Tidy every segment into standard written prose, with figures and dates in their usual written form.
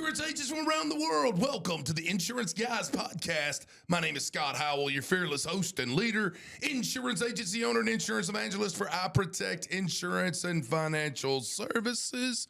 Insurance agents from around the world, welcome to the Insurance Guys podcast. My name is Scott Howell, your fearless host and leader, insurance agency owner and insurance evangelist for I Protect Insurance and Financial Services,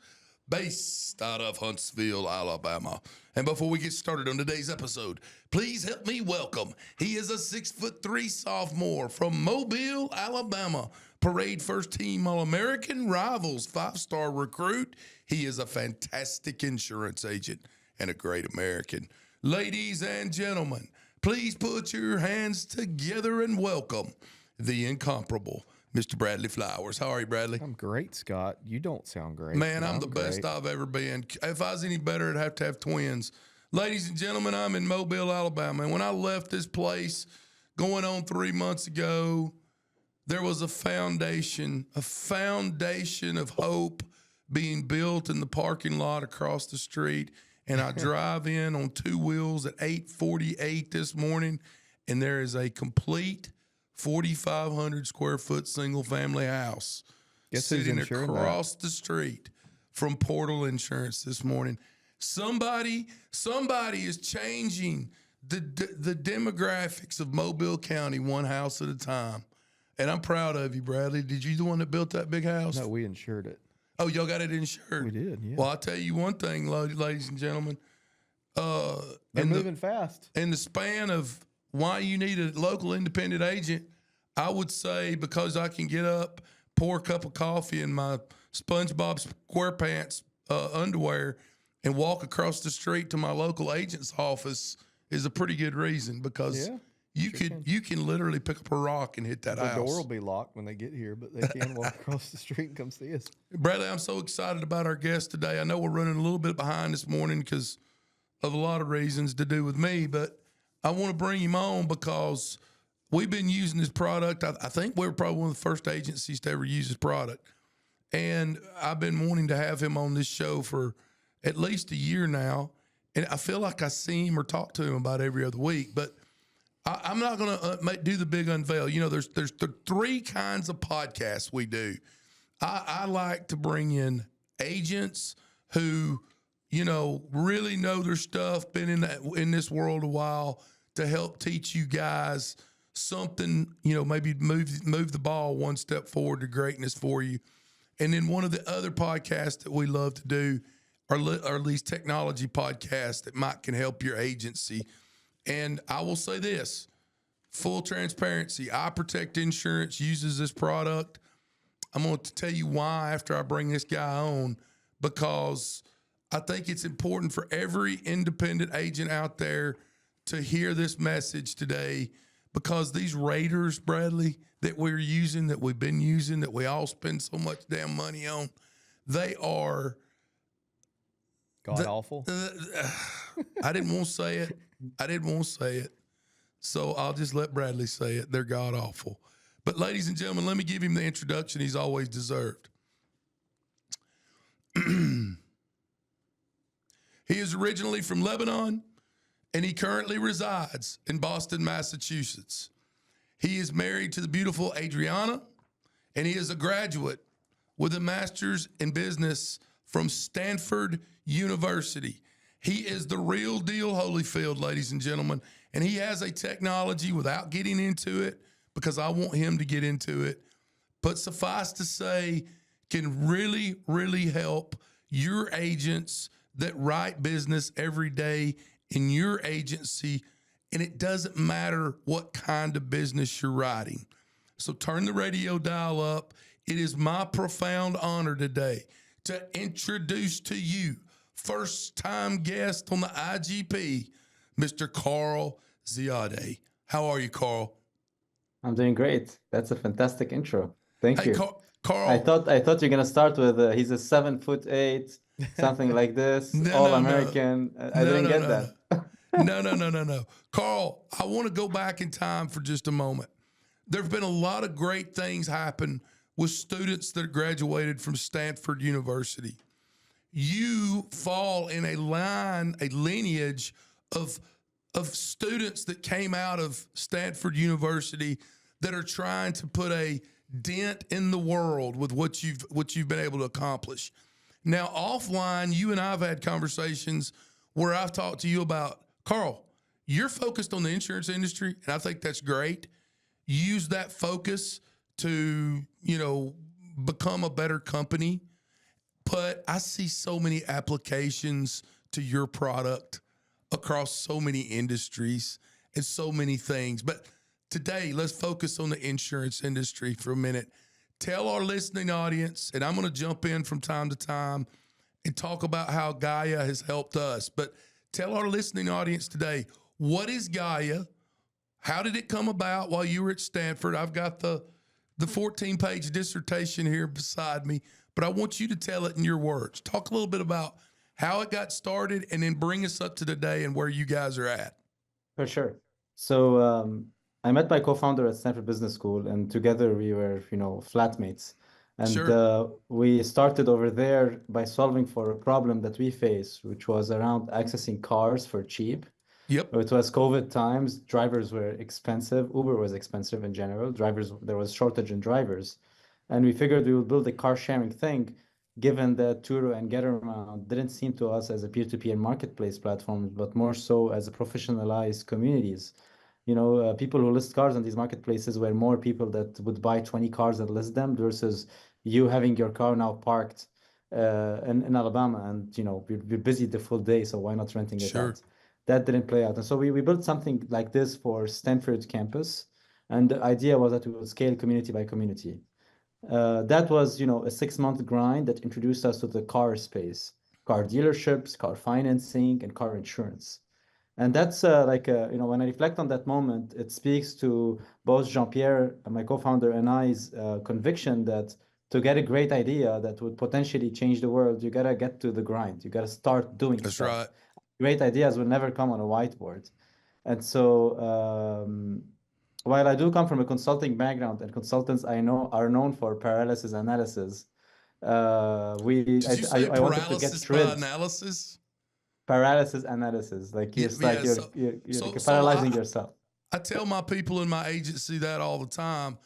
based out of Huntsville, Alabama. And before we get started on today's episode, please help me welcome. He is a 6'3" sophomore from Mobile, Alabama. Parade first team All-American, Rivals 5-star recruit. He is a fantastic insurance agent and a great American. Ladies and gentlemen, please put your hands together and welcome the incomparable Mr. Bradley Flowers. How are you, Bradley? I'm great, Scott. You don't sound great. Man, I'm the best I've ever been. If I was any better, I'd have to have twins. Ladies and gentlemen, I'm in Mobile, Alabama. And when I left this place going on 3 months ago, there was a foundation of hope being built in the parking lot across the street. And I drive in on 2 wheels at 8:48 this morning, and there is a complete 4,500 square foot single family house sitting across the street from Portal Insurance this morning. Somebody is changing the demographics of Mobile County one house at a time. And I'm proud of you, Bradley. Did you the one that built that big house? No, we insured it. Oh, y'all got it insured? We did, yeah. Well, I'll tell you one thing, ladies and gentlemen. They're moving fast. In the span of why you need a local independent agent, I would say because I can get up, pour a cup of coffee in my SpongeBob SquarePants underwear, and walk across the street to my local agent's office is a pretty good reason because you can literally pick up a rock and hit that house. The door will be locked when they get here, but they can walk across the street and come see us. Bradley, I'm so excited about our guest today. I know we're running a little bit behind this morning because of a lot of reasons to do with me, but I want to bring him on because we've been using this product. I think we were probably one of the first agencies to ever use this product. And I've been wanting to have him on this show for at least a year now. And I feel like I see him or talk to him about every other week, but I'm not going to do the big unveil. You know, there's the 3 kinds of podcasts we do. I like to bring in agents who, you know, really know their stuff, been in this world a while, to help teach you guys something, you know, maybe move the ball one step forward to greatness for you. And then one of the other podcasts that we love to do are these technology podcasts that can help your agency. And I will say this, full transparency, I Protect Insurance uses this product. I'm going to tell you why after I bring this guy on, because I think it's important for every independent agent out there to hear this message today, because these raters, Bradley, that we're using, that we've been using, that we all spend so much damn money on, they are awful. I didn't want to say it. So I'll just let Bradley say it. They're god awful. But ladies and gentlemen, let me give him the introduction he's always deserved. He is originally from Lebanon, and he currently resides in Boston, Massachusetts. He is married to the beautiful Adriana, and he is a graduate with a master's in business from Stanford University. He is the real deal Holyfield, ladies and gentlemen, and he has a technology, without getting into it, because I want him to get into it, but suffice to say, can really, really help your agents that write business every day in your agency, and it doesn't matter what kind of business you're writing. So turn the radio dial up. It is my profound honor today to introduce to you first-time guest on the IGP, Mr. Carl Ziadeh. How are you, Carl? I'm doing great. That's a fantastic intro. Thank you. Carl. I thought you're gonna start with he's a 7'8", something like this, All-American. I didn't get that. No. Carl, I want to go back in time for just a moment. There have been a lot of great things happen with students that graduated from Stanford University. You fall in a lineage of students that came out of Stanford University that are trying to put a dent in the world with what you've been able to accomplish. Now, offline, you and I have had conversations where I've talked to you about, Carl, you're focused on the insurance industry, and I think that's great. Use that focus to, become a better company. But I see so many applications to your product across so many industries and so many things. But today, let's focus on the insurance industry for a minute. Tell our listening audience, and I'm going to jump in from time to time and talk about how Gaia has helped us. But tell our listening audience today, what is Gaia? How did it come about while you were at Stanford? I've got the 14-page dissertation here beside me, but I want you to tell it in your words. Talk a little bit about how it got started and then bring us up to today and where you guys are at. For sure. So I met my co-founder at Stanford Business School, and together we were, flatmates. And Sure. we started over there by solving for a problem that we face, which was around accessing cars for cheap. Yep. It was COVID times. Drivers were expensive. Uber was expensive in general. There was shortage in drivers. And we figured we would build a car sharing thing, given that Turo and Getaround didn't seem to us as a peer-to-peer marketplace platform, but more so as a professionalized communities. People who list cars on these marketplaces were more people that would buy 20 cars and list them versus you having your car now parked in Alabama, and we're busy the full day, so why not renting it Sure. out? That didn't play out. And so we built something like this for Stanford campus. And the idea was that we would scale community by community. That was, a 6-month grind that introduced us to the car space, car dealerships, car financing, and car insurance. And that's when I reflect on that moment, it speaks to both Jean-Pierre, my co-founder, and I's conviction that to get a great idea that would potentially change the world, you got to get to the grind. You got to start doing That's stuff. right. Great ideas will never come on a whiteboard. And so while I do come from a consulting background, and consultants I know are known for paralysis analysis, Did you say I wanted to get paralysis by rid analysis? paralysis analysis, like Yeah, it's like yeah, you're so paralyzing yourself. I tell my people in my agency that all the time,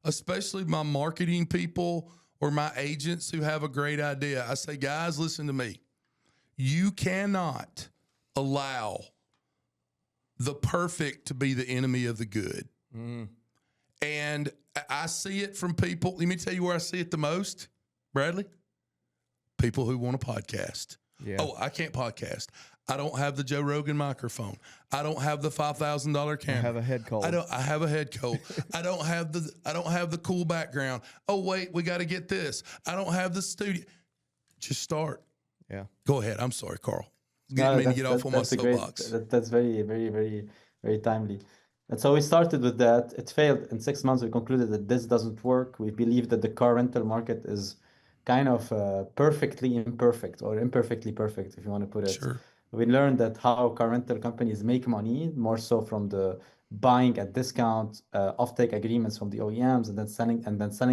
especially my marketing people or my agents who have a great idea. I say, guys, listen to me. You cannot allow the perfect to be the enemy of the good. And I see it from people. Let me tell you where I see it the most, Bradley. People who want a podcast. Yeah. Oh, I can't podcast. I don't have the Joe Rogan microphone. I don't have the $5,000 camera. I have a head cold. I have a head cold. I don't have the cool background. Oh wait, we got to get this. I don't have the studio. Just start. Yeah. Go ahead. I'm sorry, Carl. No, Getting me to get off on my that's a great, soapbox. that's very, very, very, very timely. And so we started with that. It failed. In 6 months, we concluded that this doesn't work. We believe that the car rental market is kind of perfectly imperfect, or imperfectly perfect, if you want to put it. Sure. We learned that how car rental companies make money, more so from the buying at discount, offtake agreements from the OEMs, and then selling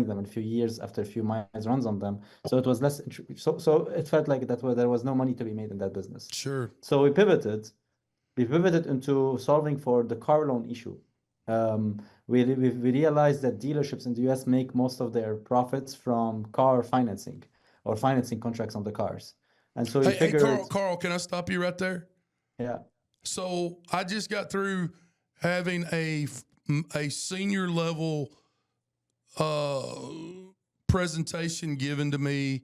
them in a few years after a few miles runs on them. So it was less. So it felt like there was no money to be made in that business. Sure. So we pivoted. We pivoted into solving for the car loan issue. We realized that dealerships in the US make most of their profits from car financing or financing contracts on the cars. And so we Hey, figured, Carl, can I stop you right there? yeah, So I just got through having a senior level presentation given to me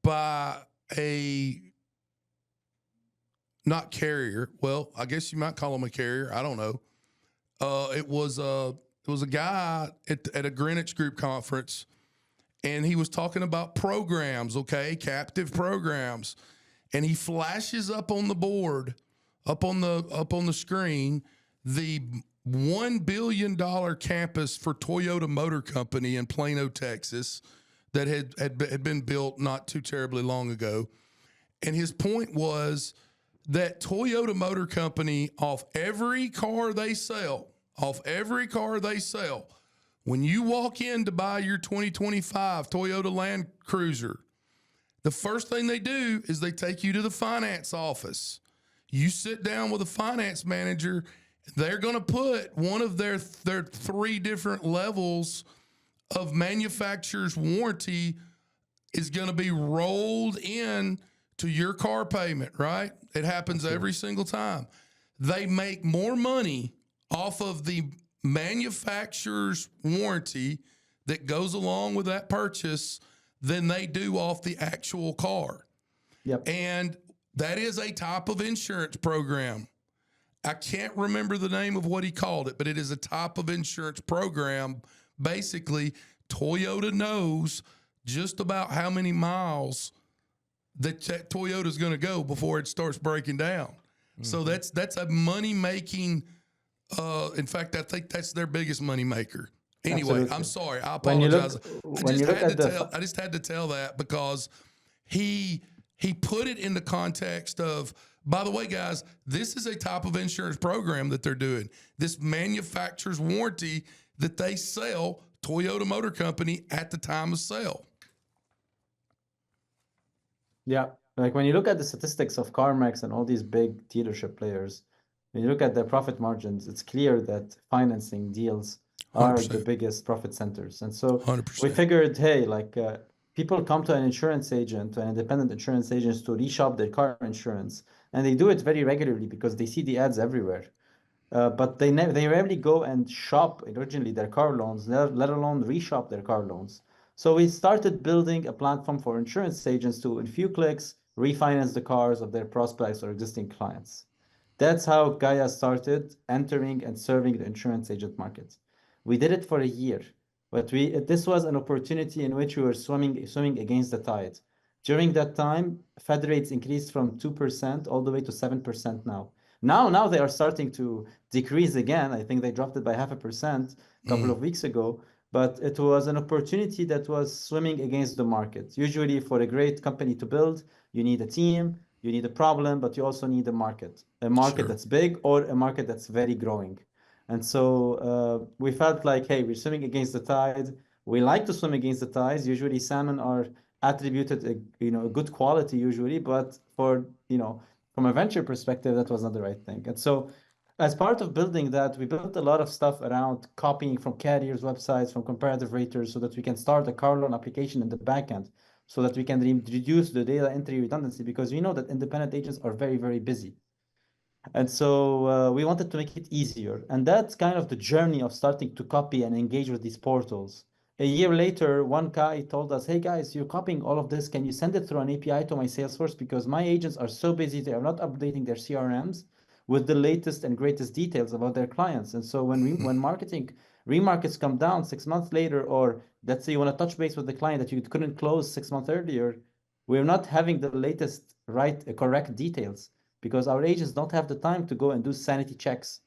by a not carrier. Well, I guess you might call him a carrier. I don't know. It was a guy at a Greenwich Group conference, and he was talking about programs, okay, captive programs, and he flashes up on the board, up on the screen, the $1 billion campus for Toyota Motor Company in Plano, Texas, that had been built not too terribly long ago. And his point was that Toyota Motor Company, off every car they sell, when you walk in to buy your 2025 Toyota Land Cruiser, the first thing they do is they take you to the finance office. You sit down with a finance manager. They're going to put one of their 3 different levels of manufacturer's warranty is going to be rolled in to your car payment, right? It happens every single time. They make more money off of the manufacturer's warranty that goes along with that purchase than they do off the actual car. Yep. And that is a type of insurance program. I can't remember the name of what he called it, but it is a type of insurance program. Basically, Toyota knows just about how many miles that Toyota is going to go before it starts breaking down. Mm-hmm. So that's a money making. In fact, I think that's their biggest money maker. Anyway, Absolutely. I'm sorry. I apologize. I just had to tell that because he put it in the context of, by the way, guys, this is a type of insurance program that they're doing. This manufacturer's warranty that they sell Toyota Motor Company at the time of sale. Yeah. Like when you look at the statistics of CarMax and all these big dealership players, when you look at their profit margins, it's clear that financing deals are 100%. the biggest profit centers. And so 100%. we figured, hey, people come to an insurance agent, to an independent insurance agent to reshop their car insurance. And they do it very regularly because they see the ads everywhere. But they rarely go and shop originally their car loans, let alone reshop their car loans. So we started building a platform for insurance agents to, in a few clicks, refinance the cars of their prospects or existing clients. That's how Gaia started entering and serving the insurance agent market. We did it for a year, but this was an opportunity in which we were swimming against the tide. During that time, Fed rates increased from 2% all the way to 7% now. Now they are starting to decrease again. I think they dropped it by 0.5% a couple of weeks ago, but it was an opportunity that was swimming against the market. Usually for a great company to build, you need a team, you need a problem, but you also need a market Sure. that's big or a market that's very growing. And so we felt like, hey, we're swimming against the tide. We like to swim against the tides. Usually salmon are attributed a good quality usually, but from a venture perspective, that was not the right thing. And so as part of building that, we built a lot of stuff around copying from carriers' websites, from comparative raters, so that we can start a car loan application in the backend, so that we can reduce the data entry redundancy, because we know that independent agents are very, very busy. And so we wanted to make it easier. And that's kind of the journey of starting to copy and engage with these portals. A year later, one guy told us, hey guys, you're copying all of this. Can you send it through an API to my Salesforce? Because my agents are so busy, they are not updating their CRMs with the latest and greatest details about their clients. And so when remarkets come down 6 months later, or let's say you want to touch base with the client that you couldn't close 6 months earlier, we're not having the latest, correct details, because our agents don't have the time to go and do sanity checks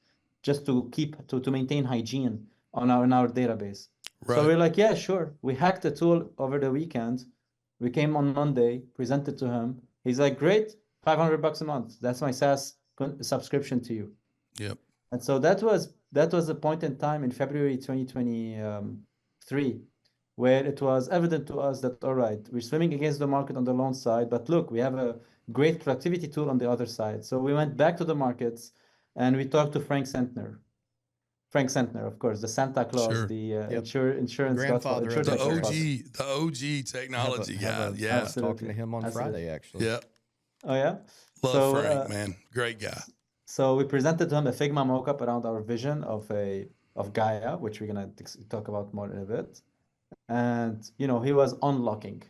just to maintain hygiene on our database. Right. So we're like, yeah, sure. We hacked the tool over the weekend. We came on Monday, presented to him. He's like, great, $500 a month. That's my SaaS subscription to you. Yep. And so that was a point in time in February 2023 where it was evident to us that, all right, we're swimming against the market on the loan side, but look, we have a great productivity tool on the other side. So we went back to the markets and we talked to Frank Sentner, of course, the Santa Claus, Sure. the insurance Grandfather of The godfather. OG technology guy. Yeah. I was talking to him on Friday, actually. Yeah. Oh yeah. Love Frank, man. Great guy. So we presented to him a Figma mockup around our vision of Gaia, which we're gonna talk about more in a bit. And he was unlocking,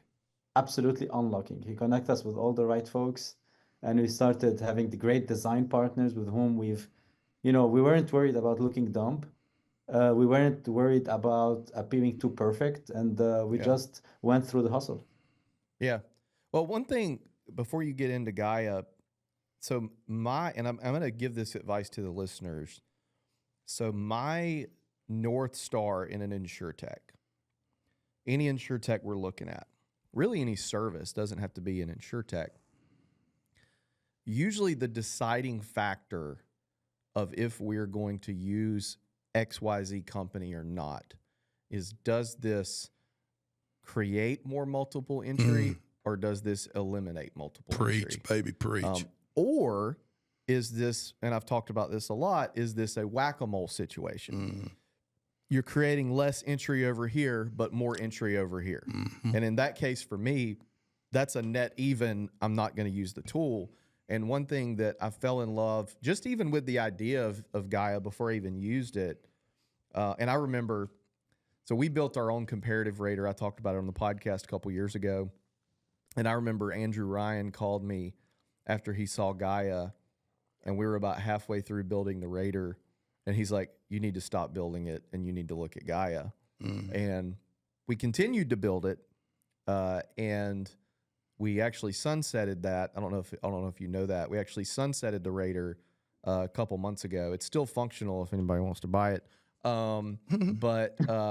absolutely unlocking. He connected us with all the right folks, and we started having the great design partners with whom we weren't worried about looking dumb. We weren't worried about appearing too perfect, and we just went through the hustle. Yeah. Well, one thing before you get into Gaia, so I'm going to give this advice to the listeners. So my North Star in an Insurtech, any Insurtech we're looking at, really any service, doesn't have to be an Insurtech. Usually the deciding factor of if we're going to use XYZ company or not is, does this create more multiple entry or does this eliminate multiple entry? Preach, baby, preach. Or is this, and I've talked about this a lot, is this a whack-a-mole situation? you're creating less entry over here, but more entry over here. Mm-hmm. And in that case, for me, that's a net even. I'm not going to use the tool. And one thing that I fell in love, just even with the idea of Gaia before I even used it, and I remember, so we built our own comparative rater. I talked about it on the podcast a couple years ago. And I remember Andrew Ryan called me after he saw Gaia, and we were about halfway through building the rater. And he's like, you need to stop building it and you need to look at Gaia. And we continued to build it. And we actually sunsetted that. I don't know if you know that. We actually sunsetted the rater a couple months ago. It's still functional if anybody wants to buy it. But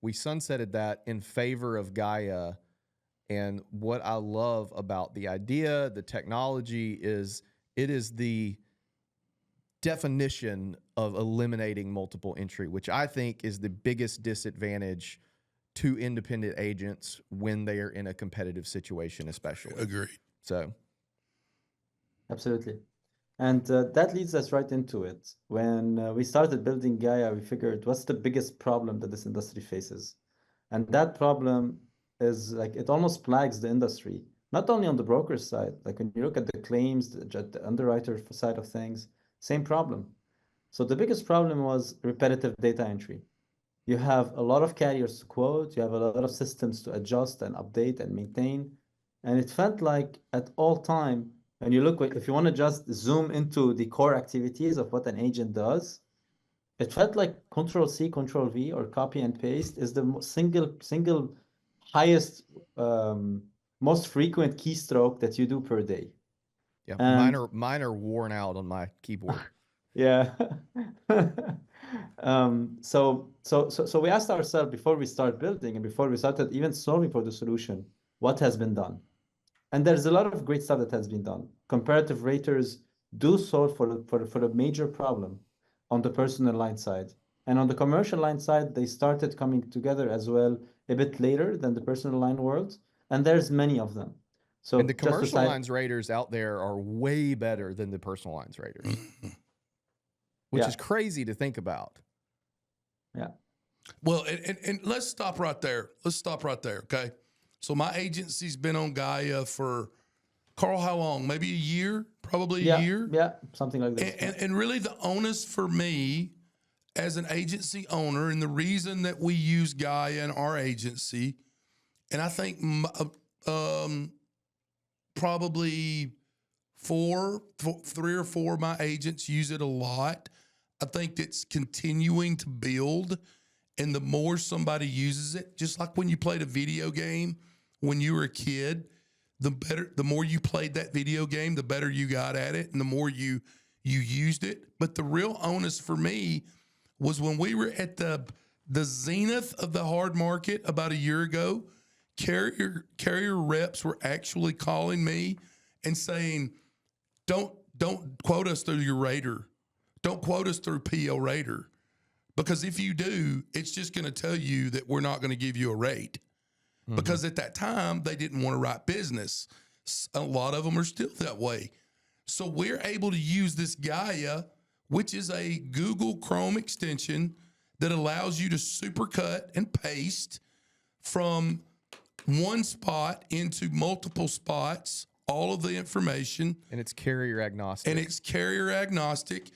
we sunsetted that in favor of Gaia. And what I love about the idea, the technology, is it is the definition of eliminating multiple entry, which I think is the biggest disadvantage to independent agents when they are in a competitive situation, especially. Agreed. So, Absolutely. And that leads us right into it. When we started building Gaia, we figured what's the biggest problem that this industry faces? And that problem is like, it almost plagues the industry, not only on the broker side. Like when you look at the claims, the underwriter side of things, same problem. So the biggest problem was repetitive data entry. You have a lot of carriers to quote, you have a lot of systems to adjust and update and maintain. And it felt like at all time, and you look, if you want to just zoom into the core activities of what an agent does, it felt like Control C, Control V, or copy and paste is the single highest, most frequent keystroke that you do per day. yeah, And mine are worn out on my keyboard. yeah. So we asked ourselves before we start building and before we started even solving for the solution, what has been done? And there's a lot of great stuff that has been done. Comparative raters do solve for a major problem on the personal line side. And on the commercial line side, they started coming together as well a bit later than the personal line world. And there's many of them. So And the commercial lines raters out there are way better than the personal lines raters, which is crazy to think about. Yeah. Well, and let's stop right there. Okay. So my agency's been on Gaia for, Carl, how long? Maybe a year? Probably a year? Yeah, something like that. And really the onus for me as an agency owner, and the reason that we use Gaia in our agency, and I think probably three or four of my agents use it a lot. I think it's continuing to build. And the more somebody uses it, just like when you played a video game when you were a kid, the more you played that video game, the better you got at it, and the more you used it. But the real onus for me was when we were at the zenith of the hard market about a year ago. Carrier reps were actually calling me and saying, don't quote us through your rater. Don't quote us through PL Rater. Because if you do, it's just going to tell you that we're not going to give you a rate. Because at that time, they didn't want to write business. A lot of them are still that way. So we're able to use this Gaia, which is a Google Chrome extension that allows you to supercut and paste from one spot into multiple spots, all of the information. And it's carrier agnostic.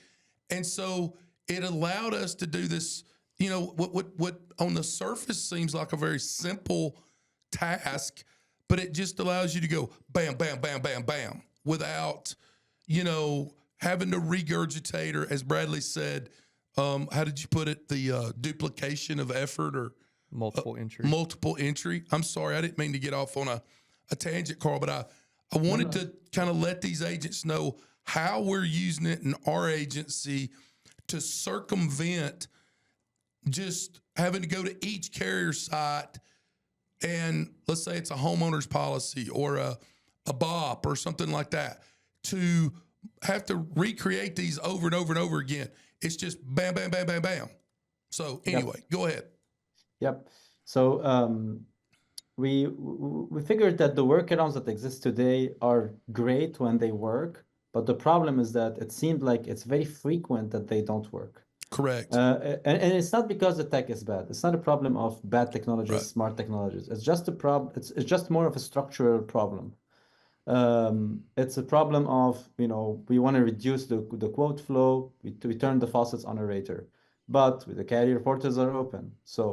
And so it allowed us to do this, you know, what on the surface seems like a very simple task, but it just allows you to go bam, bam, bam, bam, bam, without, you know, having to regurgitate, or as Bradley said, how did you put it? The duplication of effort, or multiple entry. Multiple entry. I'm sorry, I didn't mean to get off on a tangent, Carl, but I wanted to kind of let these agents know how we're using it in our agency to circumvent just having to go to each carrier site, and let's say it's a homeowner's policy or a BOP or something like that, to have to recreate these over and over and over again. It's just bam, bam, bam, bam, bam. So anyway, Go ahead. Yep. So we figured that the workarounds that exist today are great when they work, but the problem is that it seemed like it's very frequent that they don't work. Correct. And it's not because the tech is bad. It's not a problem of bad technologies, Right. smart technologies. It's just a problem. It's just more of a structural problem. It's a problem of, we want to reduce the quote flow. We turn the faucets on a rater, but the carrier portals are open. So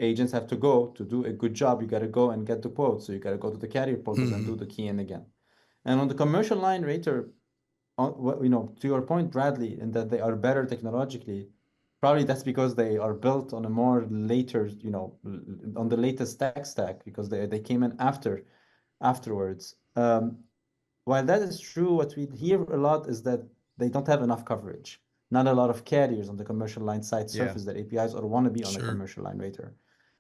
agents have to go to do a good job. You got to go and get the quote. So you got to go to the carrier portals and do the key in again. And on the commercial line rater, to your point, Bradley, in that they are better technologically, probably that's because they are built on a more later, on the latest tech stack because they came in afterwards. While that is true, what we hear a lot is that they don't have enough coverage. Not a lot of carriers on the commercial line side Yeah. surface their APIs or want to be on a Sure. commercial line rater.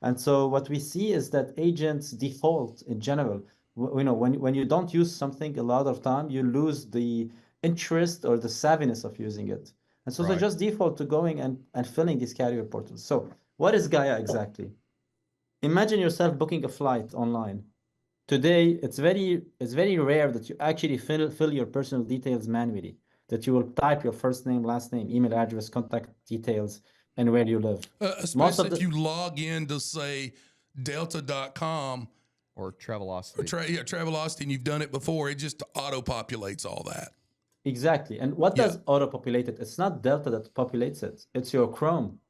And so what we see is that agents default in general. When you don't use something a lot of time, you lose the interest or the savviness of using it. And so they Right. just default to going and filling these carrier portals. So what is Gaia exactly? Imagine yourself booking a flight online. Today, it's very rare that you actually fill your personal details manually, that you will type your first name, last name, email address, contact details, and where you live. Most Especially of if the you log in to say delta.com Or or Travelocity. Travelocity and you've done it before, it just auto populates all that. Exactly. And what Yeah. does auto-populate it? It's not Delta that populates it. It's your Chrome.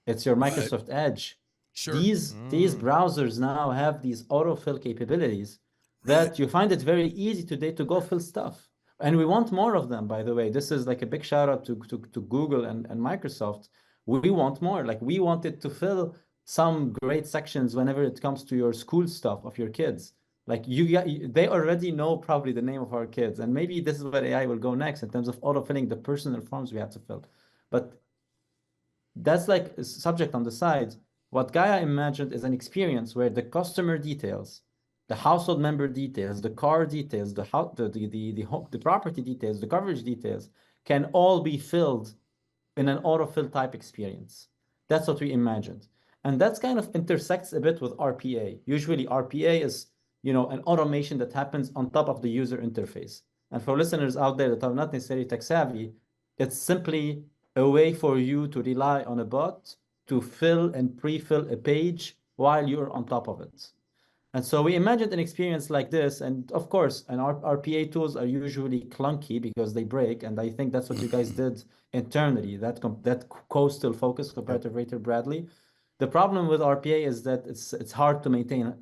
It's your Right. Microsoft Edge. Sure. These browsers now have these autofill capabilities that Right. you find it very easy today to go fill stuff. And we want more of them, by the way. This is like a big shout out to Google and Microsoft. We want more. Like we wanted to fill some great sections whenever it comes to your school stuff of your kids. Like they already know probably the name of our kids. And maybe this is where AI will go next in terms of autofilling the personal forms we have to fill. But that's like a subject on the side. What Gaia imagined is an experience where the customer details, the household member details, the car details, the property details, the coverage details can all be filled in an autofill type experience. That's what we imagined. And that's kind of intersects a bit with RPA. Usually RPA is, an automation that happens on top of the user interface. And for listeners out there that are not necessarily tech savvy, it's simply a way for you to rely on a bot to fill and pre-fill a page while you're on top of it. And so we imagined an experience like this. And of course, our RPA tools are usually clunky because they break. And I think that's what you guys did internally, that coastal focus, comparative rater Bradley. The problem with RPA is that it's hard to maintain,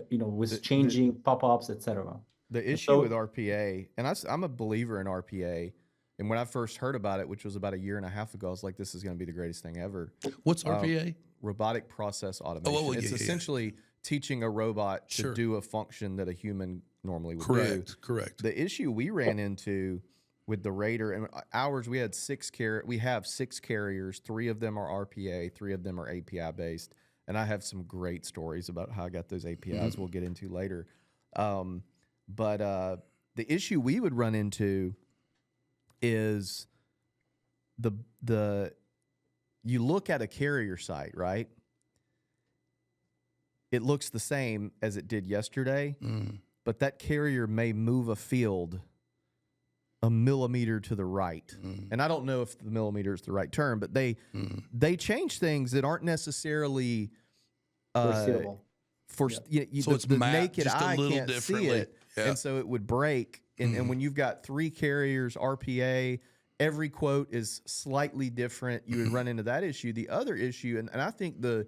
with changing pop-ups, etc. The issue with RPA, and I'm a believer in RPA, and when I first heard about it, which was about a year and a half ago, I was like, this is going to be the greatest thing ever. What's RPA? Robotic process automation. It's essentially teaching a robot to do a function that a human normally would do. Correct. The issue we ran into with the Raider, and ours, we have 6 carriers. 3 of them are RPA, 3 of them are API based. And I have some great stories about how I got those APIs we'll get into later. But the issue we would run into is you look at a carrier site, right? It looks the same as it did yesterday, but that carrier may move a field a millimeter to the right. And I don't know if the millimeter is the right term, but they change things that aren't necessarily foreseeable. So it's the naked just eye a little can't see differently. it, Yeah. and so it would break. And when you've got 3 carriers, RPA, every quote is slightly different. You would run into that issue. The other issue, and I think the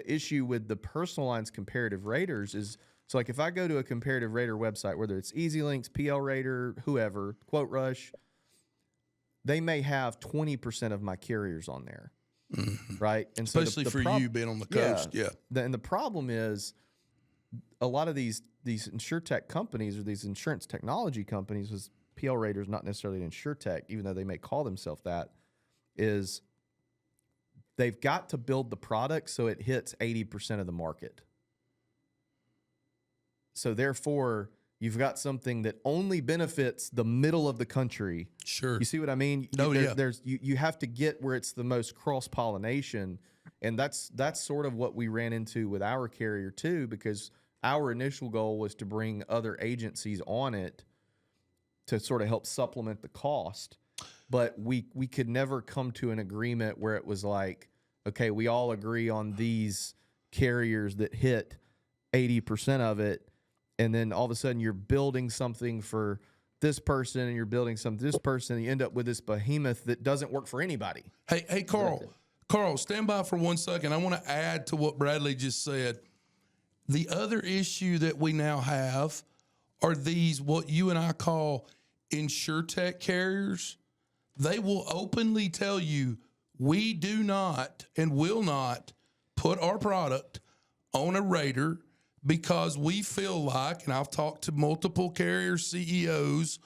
issue with the personal lines comparative raters is, so like if I go to a comparative rater website, whether it's EasyLinks, PL Rater, whoever, Quote Rush, they may have 20% of my carriers on there, right? And Especially for you being on the coast, yeah. And the problem is a lot of these Insurtech companies or these insurance technology companies, was PL Rater is not necessarily an Insurtech, even though they may call themselves that, is they've got to build the product so it hits 80% of the market. So therefore, you've got something that only benefits the middle of the country. Sure. You see what I mean? You have to get where it's the most cross-pollination, and that's sort of what we ran into with our carrier too, because our initial goal was to bring other agencies on it to sort of help supplement the cost. but we could never come to an agreement where it was like, okay, we all agree on these carriers that hit 80% of it, and then all of a sudden you're building something for this person and you're building something for this person, and you end up with this behemoth that doesn't work for anybody. Hey, Carl. Exactly. Carl, stand by for 1 second. I want to add to what Bradley just said. The other issue that we now have are these, what you and I call Insurtech carriers. They will openly tell you, we do not and will not put our product on a rater because we feel like, and I've talked to multiple carrier CEOs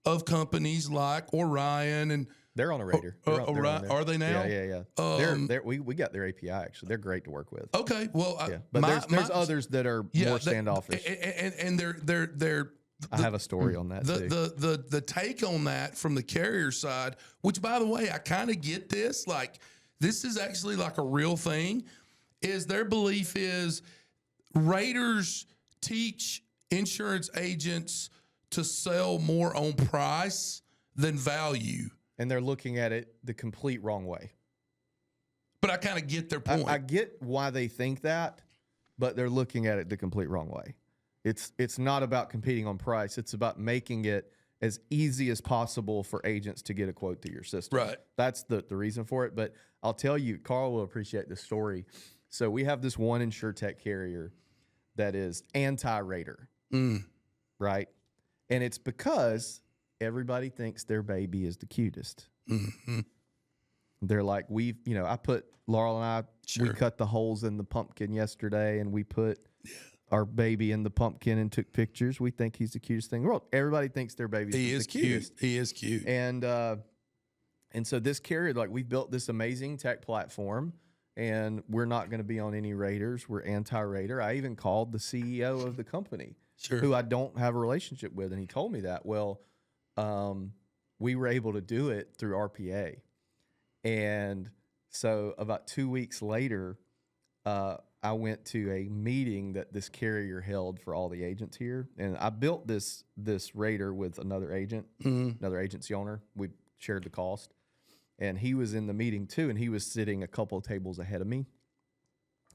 of companies like Orion and They're on a rater. They're on there. are they now? Yeah. We got their API actually. They're great to work with. Okay, well, Yeah, but there's others that are more standoffish. and they're I have a story on that too. the take on that from the carrier side, which by the way, I kind of get this. Like, this is actually like a real thing. Is their belief is raters teach insurance agents to sell more on price than value. And they're looking at it the complete wrong way. But I kind of get their point. I get why they think that, but they're looking at it the complete wrong way. It's not about competing on price. It's about making it as easy as possible for agents to get a quote through your system. Right. That's the reason for it. But I'll tell you, Carl will appreciate this story. So we have this one Insurtech carrier that is anti-rater, right? And it's because everybody thinks their baby is the cutest. Mm-hmm. They're like, I put Laurel and I, we cut the holes in the pumpkin yesterday, and we put our baby in the pumpkin and took pictures. We think he's the cutest thing in the world. Everybody thinks their baby's the cutest. He is cute. And so this carrier, like, we built this amazing tech platform, and we're not going to be on any raters. We're anti-rater. I even called the CEO of the company, who I don't have a relationship with, and he told me that. Well, we were able to do it through RPA. And so about 2 weeks later, I went to a meeting that this carrier held for all the agents here. And I built this rater with another agent, another agency owner. We shared the cost. And he was in the meeting too, and he was sitting a couple of tables ahead of me.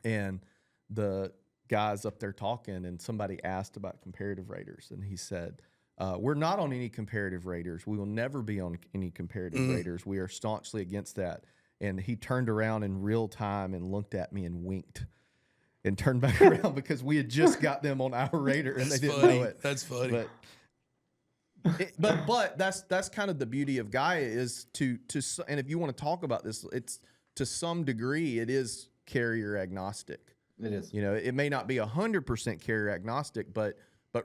And the guy's up there talking, and somebody asked about comparative raters. And he said, we're not on any comparative raters. We will never be on any comparative raters. We are staunchly against that. And he turned around in real time and looked at me and winked and turned back around because we had just got them on our rater and they didn't know it. That's funny. But that's kind of the beauty of Gaia is to and if you want to talk about this, it's to some degree it is carrier agnostic. It is. It may not be 100% carrier agnostic, but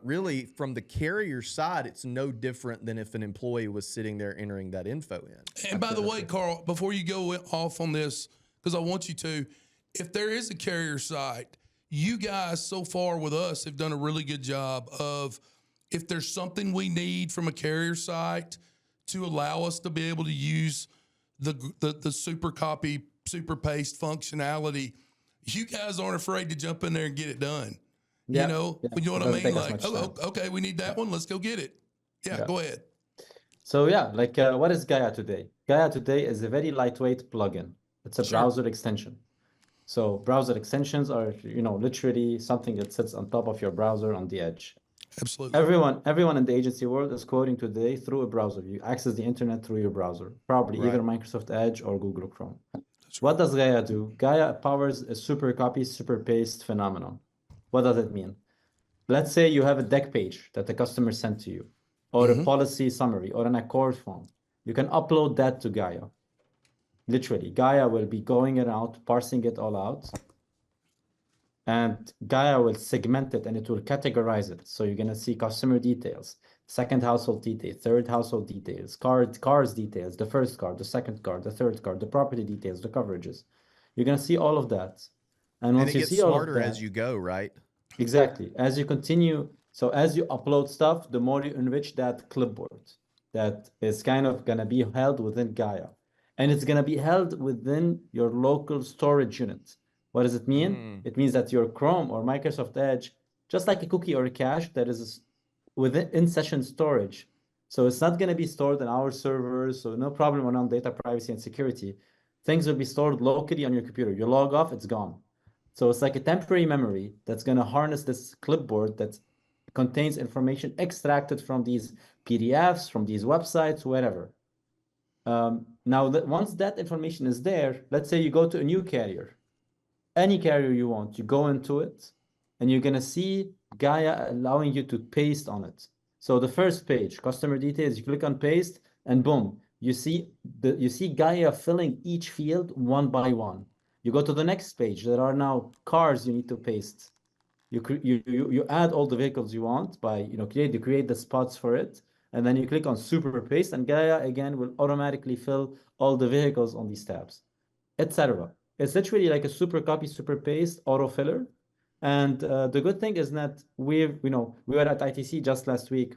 really from the carrier side, it's no different than if an employee was sitting there entering that info in. And by the way, Carl, before you go off on this, because I want you to, if there is a carrier site, you guys so far with us have done a really good job of, if there's something we need from a carrier site to allow us to be able to use the super copy, super paste functionality, you guys aren't afraid to jump in there and get it done. Yeah, you know what I mean? Like, okay, we need that one. Let's go get it. Yeah, go ahead. So what is Gaia today? Gaia today is a very lightweight plugin. It's a browser extension. So browser extensions are, literally something that sits on top of your browser on the edge. Absolutely. Everyone in the agency world is quoting today through a browser. You access the internet through your browser, probably either Microsoft Edge or Google Chrome. What does Gaia do? Gaia powers a super copy, super paste phenomenon. What does it mean? Let's say you have a deck page that the customer sent to you, or a policy summary, or an accord form. You can upload that to Gaia. Literally, Gaia will be going around, parsing it all out, and Gaia will segment it and it will categorize it. So you're going to see customer details, second household details, third household details, cars details, the first car, the second car, the third car, the property details, the coverages. You're going to see all of that. And once it you gets see all of smarter that, as you go, right? Exactly. As you continue, so as you upload stuff, the more you enrich that clipboard that is kind of going to be held within Gaia. And it's going to be held within your local storage unit. What does it mean? It means that your Chrome or Microsoft Edge, just like a cookie or a cache that is within in-session storage, So it's not going to be stored on our servers. So no problem around data privacy and security. Things will be stored locally on your computer. You log off, it's gone. So it's like a temporary memory that's going to harness this clipboard that contains information extracted from these PDFs, from these websites, wherever. Now, once that information is there, let's say you go to a new carrier, any carrier you want, you go into it, and you're going to see Gaia allowing you to paste on it. So the first page, customer details, you click on paste, and boom, you see Gaia filling each field one by one. You go to the next page. There are now cars you need to paste. You add all the vehicles you want by create the spots for it, and then you click on super paste, and Gaia again will automatically fill all the vehicles on these tabs, etc. It's literally like a super copy, super paste auto filler. And the good thing is that we were at ITC just last week,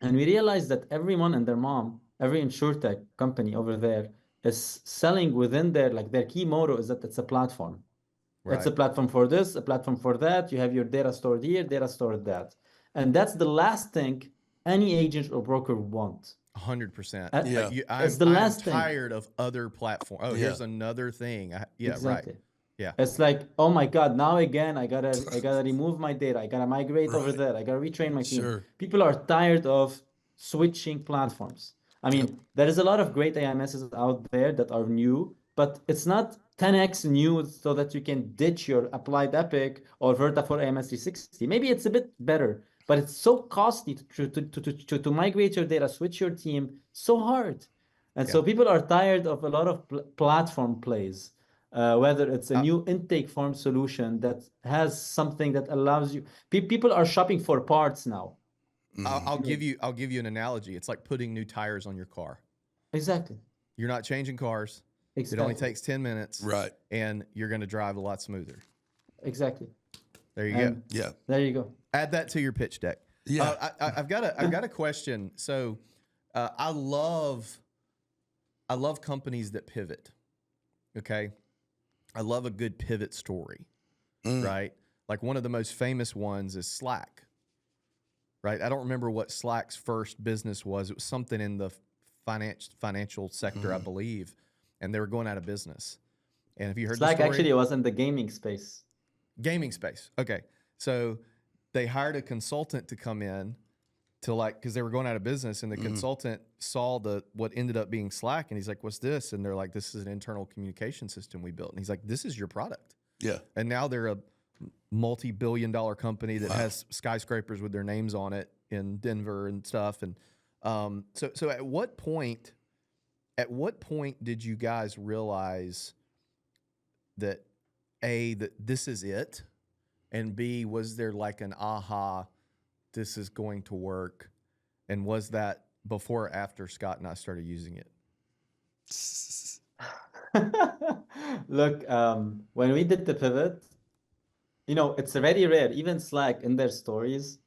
and we realized that everyone and their mom, every Insurtech company over there is selling within their key motto is that it's a platform. Right. It's a platform for this, a platform for that. You have your data stored here, data stored that. And that's the last thing any agent or broker want. 100%. Yeah. I'm tired of other platforms. Oh, here's another thing. Exactly. Right. Yeah. It's like, oh my God, now again, I gotta remove my data. I gotta migrate over there. I gotta retrain my team. Sure. People are tired of switching platforms. I mean, there is a lot of great AMSs out there that are new, but it's not 10x new so that you can ditch your Applied Epic or Vertafore AMS 360. Maybe it's a bit better, but it's so costly to migrate your data, switch your team, so hard. And so people are tired of a lot of platform plays. Whether it's a new intake form solution that has something that allows you, people are shopping for parts now. I'll give you an analogy. It's like putting new tires on your car. Exactly. You're not changing cars. Exactly. It only takes 10 minutes. Right. And you're going to drive a lot smoother. Exactly. There you go. Yeah. There you go. Add that to your pitch deck. Yeah. I've got a question. So I love companies that pivot. Okay. I love a good pivot story, right? Like one of the most famous ones is Slack, right? I don't remember what Slack's first business was. It was something in the financial sector, I believe, and they were going out of business. And have you heard Slack? the story? Actually, it was in the gaming space. Gaming space. Okay. So they hired a consultant to come in to because they were going out of business, and the consultant saw what ended up being Slack, and he's like, "What's this?" And they're like, "This is an internal communication system we built." And he's like, "This is your product." Yeah. And now they're a multi-billion-dollar company that has skyscrapers with their names on it in Denver and stuff. And so at what point did you guys realize that A, that this is it, and B, was there like an aha, this is going to work? And was that before or after Scott and I started using it? Look, when we did the pivot, it's very rare. Even Slack in their stories,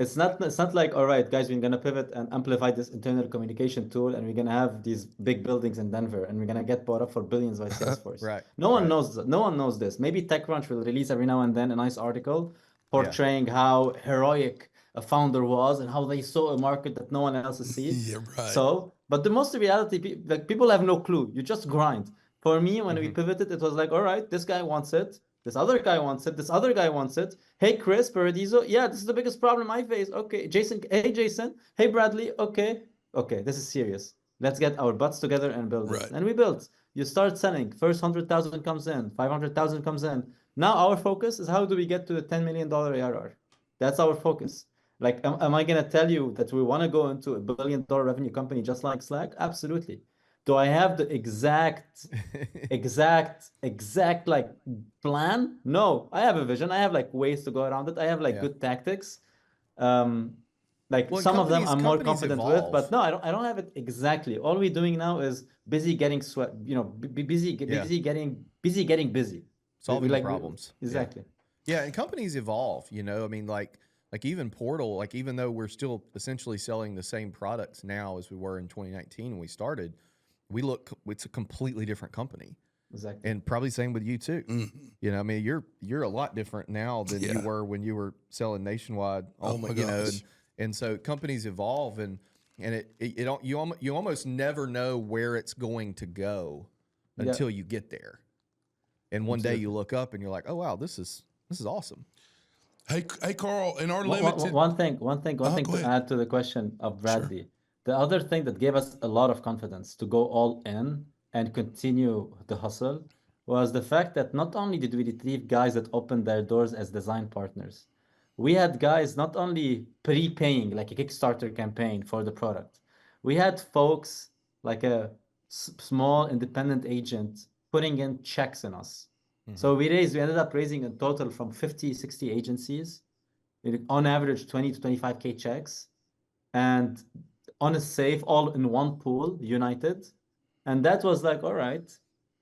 it's not like, all right, guys, we're gonna pivot and amplify this internal communication tool, and we're gonna have these big buildings in Denver, and we're gonna get bought up for billions by Salesforce. Right. No one knows. No one knows this. Maybe TechCrunch will release every now and then a nice article portraying how heroic a founder was and how they saw a market that no one else sees. Yeah, right. So, but the most reality, people have no clue. You just grind. For me, when we pivoted, it was like, all right, this guy wants it. This other guy wants it. This other guy wants it. Hey, Chris Paradiso. Yeah, this is the biggest problem I face. Okay, Jason. Hey, Jason. Hey, Bradley. Okay, this is serious. Let's get our butts together and build it. And we built. You start selling. First 100,000 comes in. 500,000 comes in. Now our focus is how do we get to the $10 million ARR? That's our focus. Like, am I going to tell you that we want to go into a $1 billion revenue company just like Slack? Absolutely. Do I have the exact like plan? No, I have a vision. I have like ways to go around it. I have like good tactics. Like some of them I'm more confident with, but no, I don't have it exactly. All we're doing now is busy getting busy getting busy. Solving problems. Exactly. Yeah, and companies evolve, I mean, like even Portal, like even though we're still essentially selling the same products now as we were in 2019 when we started, it's a completely different company. Exactly. And probably same with you too. I mean, you're a lot different now than you were when you were selling nationwide only, and so companies evolve. And and you almost never know where it's going to go Yeah. until you get there. And one day you look up and you're like, oh wow, this is awesome. Hey, Carl, in our One, limited, one thing go to ahead. add to the question of Sure. Bradley. The other thing that gave us a lot of confidence to go all in and continue the hustle was the fact that not only did we retrieve guys that opened their doors as design partners, we had guys not only prepaying like a Kickstarter campaign for the product, we had folks like a small independent agent putting in checks in us. So we ended up raising a total from 50, 60 agencies, on average 20 to 25K checks, and on a safe, all in one pool, united. And that was like, all right,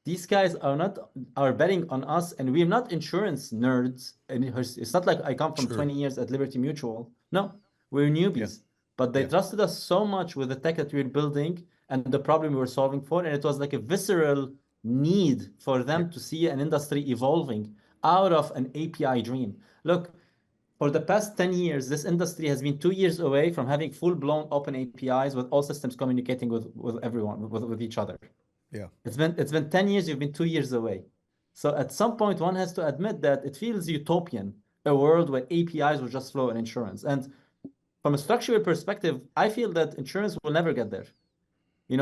these guys are betting on us, and we're not insurance nerds. And it's not like I come from Sure. 20 years at Liberty Mutual. No, we're newbies. But they trusted us so much with the tech that we're building and the problem we were solving for. And it was like a visceral need for them to see an industry evolving out of an API dream. Look, for the past 10 years, this industry has been 2 years away from having full-blown open APIs with all systems communicating with everyone, with each other. Yeah. It's been 10 years, you've been 2 years away. So at some point, one has to admit that it feels utopian, a world where APIs will just flow in insurance. And from a structural perspective, I feel that insurance will never get there. We've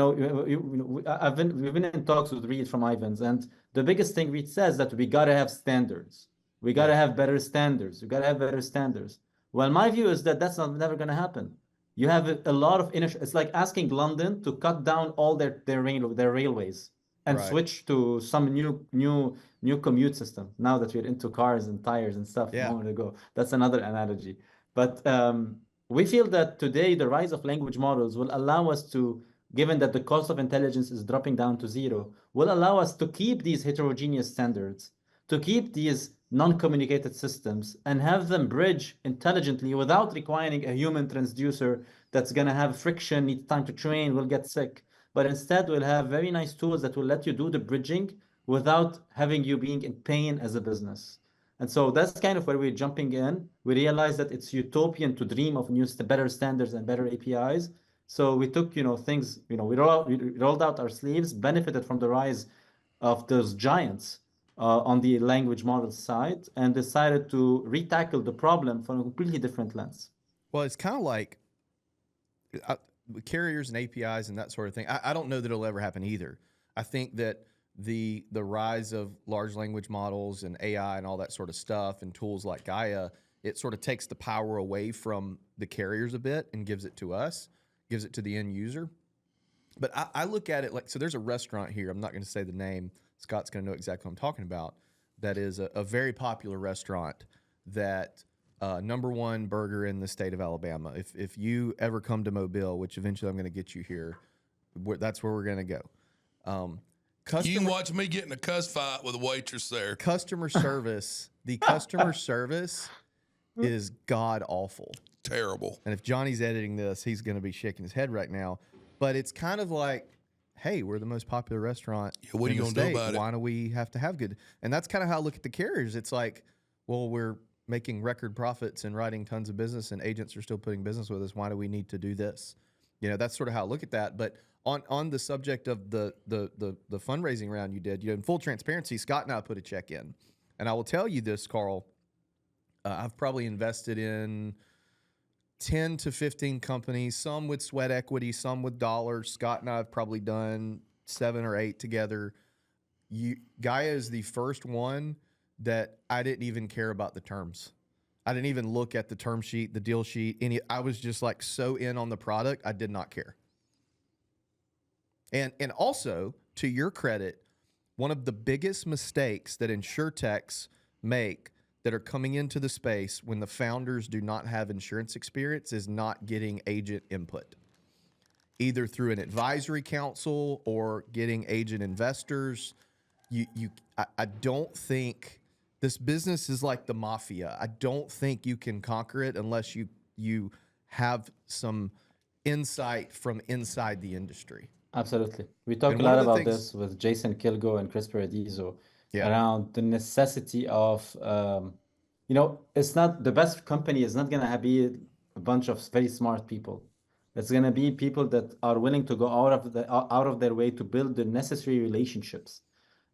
been in talks with Reed from Ivans, and the biggest thing Reed says that we gotta have standards. We gotta have better standards. We gotta have better standards. Well, my view is that that's never gonna happen. You have a lot of it's like asking London to cut down all their railways and Right. switch to some new commute system. Now that we're into cars and tires and stuff, Yeah. a moment ago, that's another analogy. But we feel that today the rise of language models will allow us to, given that the cost of intelligence is dropping down to zero, will allow us to keep these heterogeneous standards, to keep these non-communicated systems, and have them bridge intelligently without requiring a human transducer that's going to have friction, needs time to train, will get sick. But instead, we'll have very nice tools that will let you do the bridging without having you being in pain as a business. And so that's kind of where we're jumping in. We realize that it's utopian to dream of better standards and better APIs. So we took, things, we rolled out our sleeves, benefited from the rise of those giants on the language model side, and decided to retackle the problem from a completely different lens. Well, it's kind of like carriers and APIs and that sort of thing. I don't know that it'll ever happen either. I think that the rise of large language models and AI and all that sort of stuff and tools like Gaia, it sort of takes the power away from the carriers a bit and gives it to us, gives it to the end user. But I look at it like, so there's a restaurant here. I'm not going to say the name. Scott's going to know exactly what I'm talking about. That is a very popular restaurant that #1 burger in the state of Alabama. If you ever come to Mobile, which eventually I'm going to get you here, that's where we're going to go. You can watch me get in a cuss fight with a waitress there. Customer service, the customer service is god awful. Terrible. And if Johnny's editing this, he's going to be shaking his head right now. But it's kind of like, hey, we're the most popular restaurant. Yeah, what are you going gonna to do about it? Why do we have to have good? And that's kind of how I look at the carriers. It's like, well, we're making record profits and writing tons of business, and agents are still putting business with us. Why do we need to do this? That's sort of how I look at that. But on the subject of the fundraising round you did, in full transparency, Scott and I put a check in, and I will tell you this, Carl. I've probably invested in 10 to 15 companies, some with sweat equity, some with dollars. Scott and I have probably done 7 or 8 together. Gaia is the first one that I didn't even care about the terms. I didn't even look at the term sheet, the deal sheet, I was just like so in on the product, I did not care. And also, to your credit, one of the biggest mistakes that Insurtechs make that are coming into the space when the founders do not have insurance experience is not getting agent input, either through an advisory council or getting agent investors. I don't think this business is like the mafia. I don't think you can conquer it unless you have some insight from inside the industry. Absolutely. We talk And a one lot of the about things- this with Jason Kilgo and Chris Paradiso Yeah. around the necessity of, it's not the best company is not going to be a bunch of very smart people. It's going to be people that are willing to go out of their way to build the necessary relationships.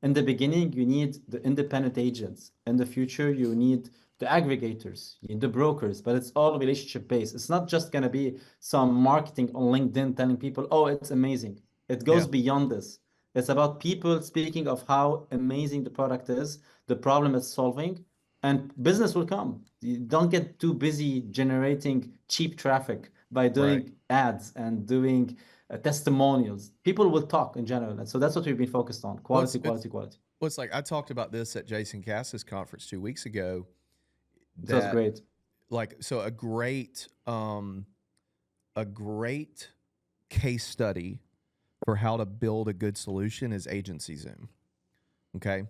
In the beginning, you need the independent agents. In the future, you need the aggregators, you need the brokers, but it's all relationship based. It's not just going to be some marketing on LinkedIn telling people, oh, it's amazing. It goes Yeah. beyond this. It's about people speaking of how amazing the product is, the problem it's solving, and business will come. You don't get too busy generating cheap traffic by Right. doing ads and doing testimonials. People will talk in general. And so that's what we've been focused on: Well, quality, quality, quality. well, it's like I talked about this at Jason Cass's conference 2 weeks ago. It was That great. like so a great case study for how to build a good solution is Agency Zoom. Okay,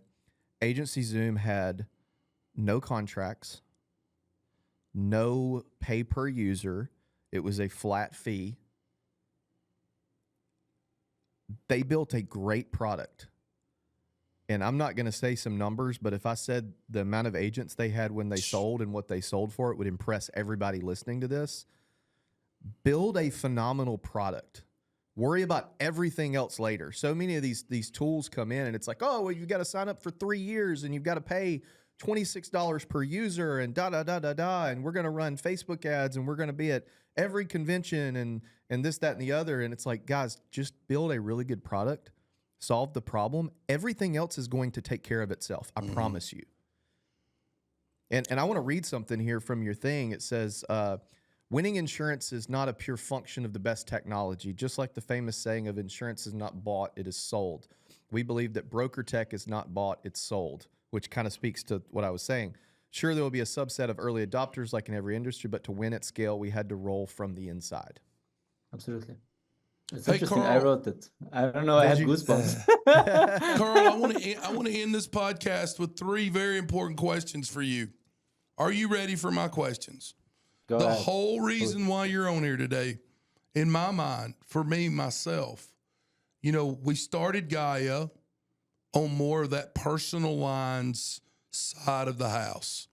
Agency Zoom had no contracts, no pay per user. It was a flat fee. They built a great product. And I'm not going to say some numbers, but if I said the amount of agents they had when they sold and what they sold for, it would impress everybody listening to this. Build a phenomenal product. Worry about everything else later. So many of these tools come in and it's like, oh, well, you've got to sign up for 3 years and you've got to pay $26 per user and and we're going to run Facebook ads and we're going to be at every convention and this, that, and the other. And it's like, guys, just build a really good product, solve the problem. Everything else is going to take care of itself. I promise you. And I want to read something here from your thing. It says, winning insurance is not a pure function of the best technology. Just like the famous saying of insurance is not bought, it is sold. We believe that broker tech is not bought, it's sold, which kind of speaks to what I was saying. Sure, there will be a subset of early adopters like in every industry, but to win at scale, we had to roll from the inside. Absolutely. It's Hey, interesting. I Carl. wrote it. I don't know. I had goosebumps. Carl, I want to end this podcast with 3 very important questions for you. Are you ready for my questions? Go The ahead. whole reason why you're on here today, in my mind, for me, myself, we started Gaia on more of that personal lines side of the house.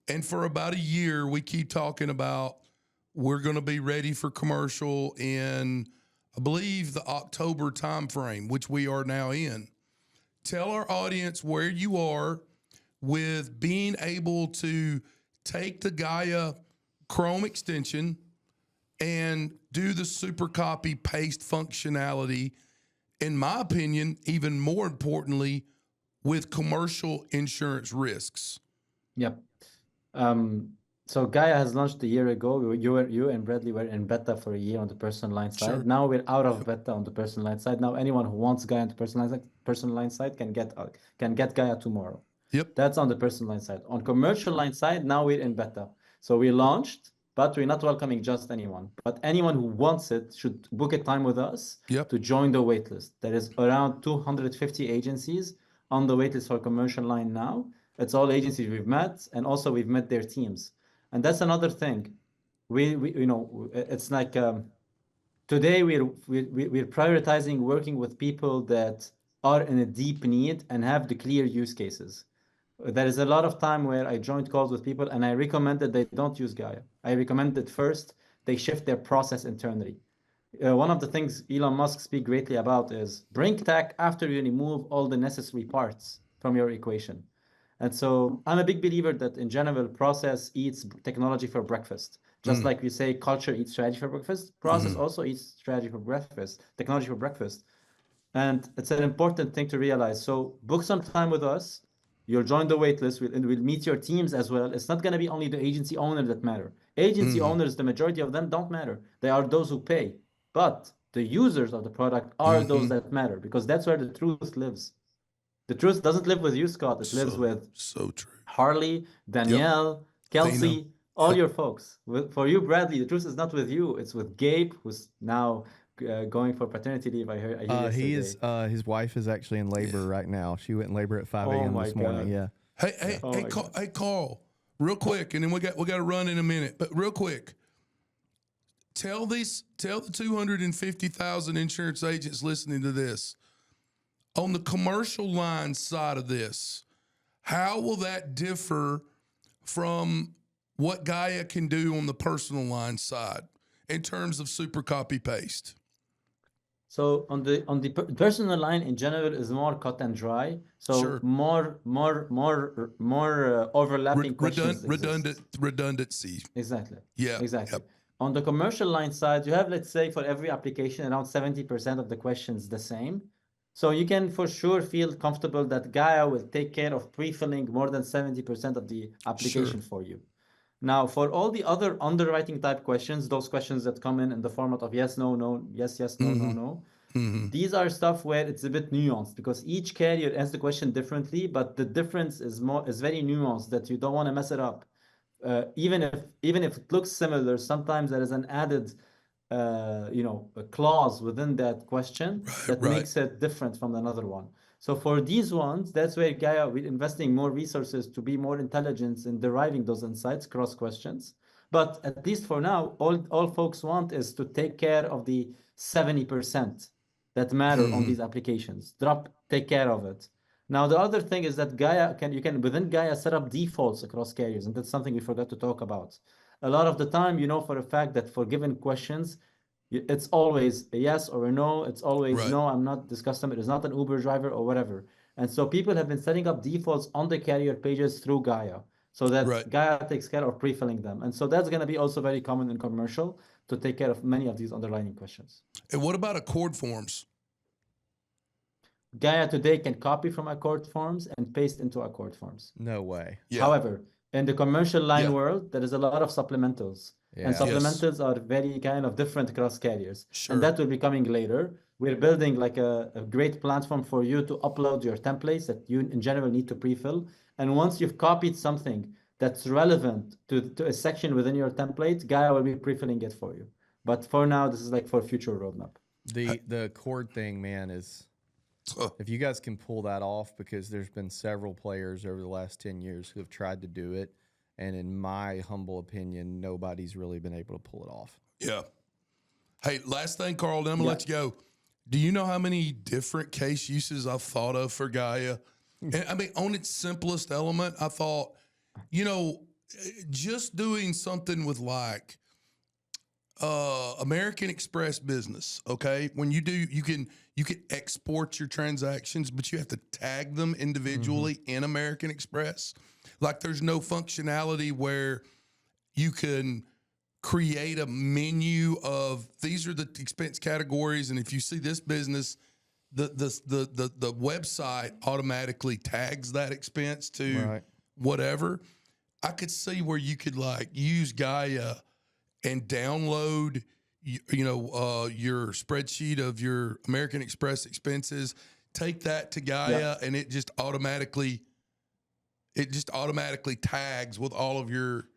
And for about a year, we keep talking about we're going to be ready for commercial in, I believe, the October timeframe, which we are now in. Tell our audience where you are with being able to take the Gaia Chrome extension and do the super copy paste functionality. In my opinion, even more importantly, with commercial insurance risks. Yep. So Gaia has launched a year ago. You and Bradley were in beta for a year on the personal line side. Sure. Now we're out of beta on the personal line side. Now anyone who wants Gaia on the personal line side can get Gaia tomorrow. Yep. That's on the personal line side. On commercial line side, now we're in beta. So we launched, but we're not welcoming just anyone. But anyone who wants it should book a time with us to join the waitlist. There is around 250 agencies on the waitlist for commercial line now. It's all agencies we've met, and also we've met their teams. And that's another thing. It's like today we're prioritizing working with people that are in a deep need and have the clear use cases. There is a lot of time where I joined calls with people and I recommend that they don't use Gaia. I recommend that first they shift their process internally. One of the things Elon Musk speaks greatly about is bring tech after you remove all the necessary parts from your equation. And so I'm a big believer that in general, process eats technology for breakfast. Just like we say culture eats strategy for breakfast, process also eats strategy for breakfast, technology for breakfast. And it's an important thing to realize. So book some time with us. You'll join the waitlist, and we'll meet your teams as well. It's not going to be only the agency owner that matter. Agency owners, the majority of them don't matter. They are those who pay. But the users of the product are those that matter, because that's where the truth lives. The truth doesn't live with you, Scott. It lives with so true. Harley, Danielle, Kelsey, all your folks. For you, Bradley, the truth is not with you. It's with Gabe, who's now going for paternity leave. I hear yesterday. His wife is actually in labor right now. She went in labor at 5 a.m. this morning. Yeah. Hey, Carl, real quick, and then we got to run in a minute. But real quick, tell the 250,000 insurance agents listening to this, on the commercial line side of this, how will that differ from what Gaia can do on the personal line side? in terms of super copy paste? So on the personal line in general is more cut and dry. So Sure. more overlapping questions exist. Redundancy. Exactly. Yeah. Exactly. Yep. On the commercial line side, you have, let's say, for every application, around 70% of the questions the same. So you can for sure feel comfortable that Gaia will take care of pre-filling more than 70% of the application for you. Now, for all the other underwriting type questions, those questions that come in the format of yes, no, no, yes, yes, no, no, no, these are stuff where it's a bit nuanced because each carrier answers the question differently, but the difference is very nuanced that you don't want to mess it up. Even if it looks similar, sometimes there is an added a clause within that question that Right. makes it different from another one. So for these ones, that's where Gaia, we're investing more resources to be more intelligent in deriving those insights, cross questions. But at least for now, all folks want is to take care of the 70% that matter on these applications. Take care of it. Now, the other thing is that you can within Gaia set up defaults across carriers, and that's something we forgot to talk about. A lot of the time, you know for a fact that for given questions, it's always a yes or a no. It's always Right. no, I'm not, this customer is not an Uber driver or whatever. And so people have been setting up defaults on the carrier pages through Gaia so that Right. Gaia takes care of pre-filling them. And so that's going to be also very common in commercial to take care of many of these underlying questions. And what about Accord forms? Gaia today can copy from Accord forms and paste into Accord forms. No way. Yeah. However, in the commercial line world, there is a lot of supplementals. And Yeah. supplementals are very kind of different across carriers. Sure. And that will be coming later. We're building like a great platform for you to upload your templates that you in general need to pre-fill. And once you've copied something that's relevant to a section within your template, Gaia will be pre-filling it for you. But for now, this is like for future roadmap. The Accord thing, man, is if you guys can pull that off, because there's been several players over the last 10 years who have tried to do it. And in my humble opinion, nobody's really been able to pull it off. Yeah. Hey, last thing, Carl, then I'm going to let you go. Do you know how many different case uses I've thought of for Gaia? And I mean, on its simplest element, I thought, just doing something with like American Express business, okay? When you do, you can export your transactions, but you have to tag them individually in American Express. Like there's no functionality where you can create a menu of these are the expense categories, and if you see this business, the website automatically tags that expense to whatever. I could see where you could like use Gaia and download your spreadsheet of your American Express expenses, take that to Gaia, and it just automatically tags with all of your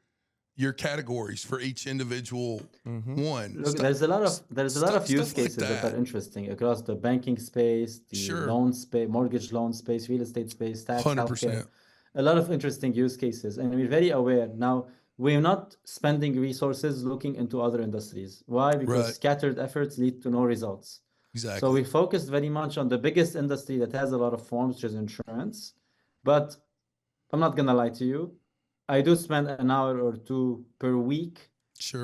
categories for each individual one. Look, there's a lot of use cases that are interesting across the banking space, the loan space, mortgage loan space, real estate space, tax, 100%. healthcare. A lot of interesting use cases, and we're very aware now. We're not spending resources looking into other industries. Why? Because scattered efforts lead to no results. Exactly. So we focused very much on the biggest industry that has a lot of forms, which is insurance. But I'm not gonna lie to you, I do spend an hour or two per week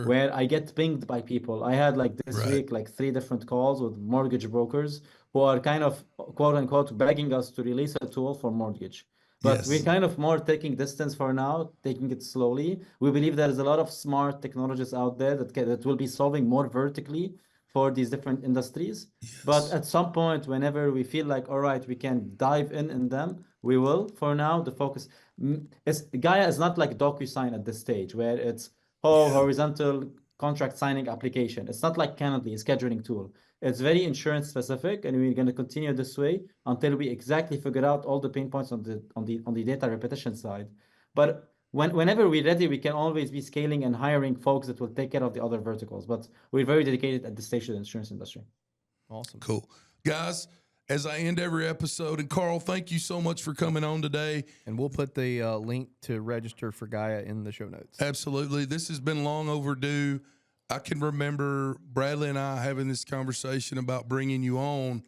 where I get pinged by people. I had like this week, like 3 different calls with mortgage brokers who are kind of quote unquote begging us to release a tool for mortgage. But we're kind of more taking distance for now, taking it slowly. We believe there is a lot of smart technologies out there that will be solving more vertically for these different industries. But at some point, whenever we feel like, all right, we can dive in them, we will. For now, the focus is Gaia is not like DocuSign at this stage where it's horizontal contract signing application. It's not like Calendly, a scheduling tool. It's very insurance specific, and we're going to continue this way until we exactly figure out all the pain points on the data repetition side. But whenever we're ready, we can always be scaling and hiring folks that will take care of the other verticals. But we're very dedicated at this stage to the insurance industry. Awesome. Cool. Guys, as I end every episode, and Carl, thank you so much for coming on today. And we'll put the link to register for Gaia in the show notes. Absolutely. This has been long overdue. I can remember Bradley and I having this conversation about bringing you on,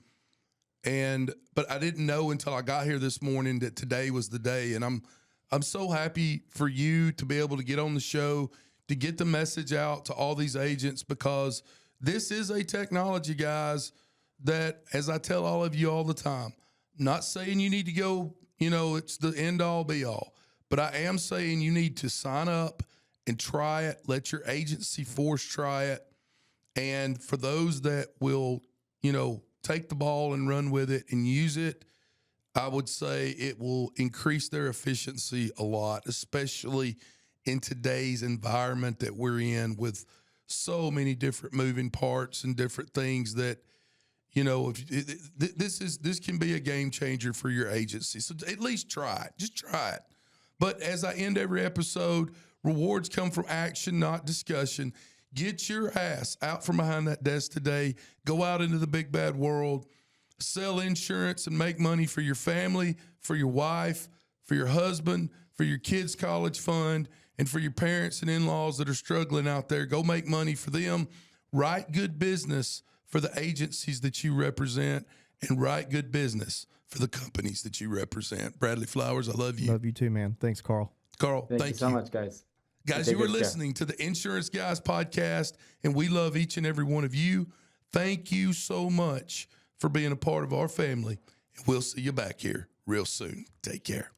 but I didn't know until I got here this morning that today was the day. And I'm so happy for you to be able to get on the show, to get the message out to all these agents, because this is a technology, guys, that, as I tell all of you all the time, not saying you need to go, it's the end all be all, but I am saying you need to sign up and try it. Let your agency force try it. And for those that will, take the ball and run with it and use it, I would say it will increase their efficiency a lot, especially in today's environment that we're in, with so many different moving parts and different things that, this can be a game changer for your agency. So at least try it. Just try it. But as I end every episode, rewards come from action, not discussion. Get your ass out from behind that desk today. Go out into the big bad world. Sell insurance and make money for your family, for your wife, for your husband, for your kids' college fund, and for your parents and in-laws that are struggling out there. Go make money for them. Write good business for the agencies that you represent, and write good business for the companies that you represent. Bradley Flowers, I love you. Love you too, man. Thanks, Carl. Carl, Thank you so much, guys. Guys, you were listening to the Insurance Guys podcast, and we love each and every one of you. Thank you so much for being a part of our family, and we'll see you back here real soon. Take care.